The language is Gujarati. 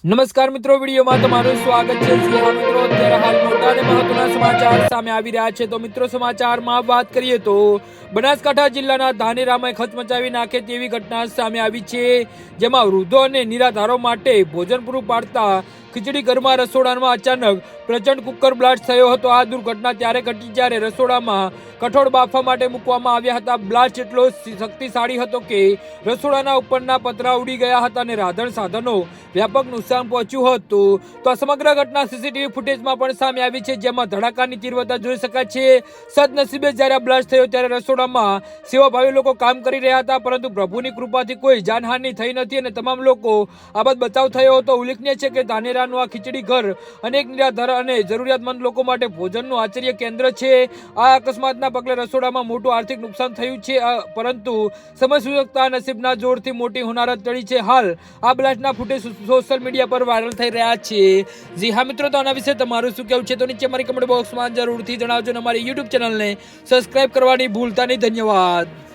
નમસ્કાર મિત્રો, વિડીયોમાં તમારું સ્વાગત છે। જી હા મિત્રો, અત્યારે હાલ મોટા અને મહત્વના સમાચાર સામે આવી રહ્યા છે। તો મિત્રો, સમાચારમાં વાત કરીએ તો બનાસકાંઠા જિલ્લાના ધાનેરામાં ખચમચાવી નાખે તેવી ઘટના સામે આવી છે, જેમાં વૃદ્ધો અને નિરાધારો માટે ભોજન પૂરું પાડતા ખીચડી ઘરમાં રસોડામાં અચાનક પ્રચંડ કુકર બ્લાસ્ટ થયો હતો। આ દુર્ઘટના ત્યારે ઘટી જ્યારે રસોડામાં કઠોળ બાફવા માટે મૂકવામાં આવ્યા હતા। બ્લાસ્ટ એટલો શક્તિશાળી હતો કે રસોડાના ઉપરના પતરા ઉડી ગયા હતા અને રાંધણ સાધનો વ્યાપક નુકસાન પહોંચ્યું હતું। તો આ સમગ્ર ઘટના સીસીટીવી ફૂટેજમાં પણ સામે આવી છે, જેમાં ધડાકાની તીવ્રતા જોઈ શકાય છે। સદનસીબે જ્યારે આ બ્લાસ્ટ થયો ત્યારે રસોડામાં સેવાભાવી લોકો કામ કરી રહ્યા હતા, પરંતુ પ્રભુની કૃપાથી કોઈ જાનહાનિ થઈ નથી અને તમામ લોકો આબાદ બચાવ થયો હતો। ઉલ્લેખનીય છે કે ધાનેરાનું આ ખીચડી ઘર અનેક નિરાધાર અને જરૂરિયાતમંદ લોકો માટે ભોજનનું આશ્ચર્ય કેન્દ્ર છે। આ અકસ્માતના પગલે રસોડામાં મોટું આર્થિક નુકસાન થયું છે, પરંતુ સમય સૂચકતા નસીબના જોરથી મોટી હોનારત ટળી છે। હાલ આ બ્લાસ્ટના ફૂટેજ સોશિયલ મીડિયા પર વાયરલ થઈ રહ્યા છે। જી હા મિત્રો, તો આના વિશે તમારું શું કહેવું છે તો નીચે મારી કમેન્ટ બોક્સમાં જરૂરથી જણાવજો અને અમારી યુટ્યુબ ચેનલને સબસ્ક્રાઇબ કરવાની ભૂલતા નહીં। ધન્યવાદ।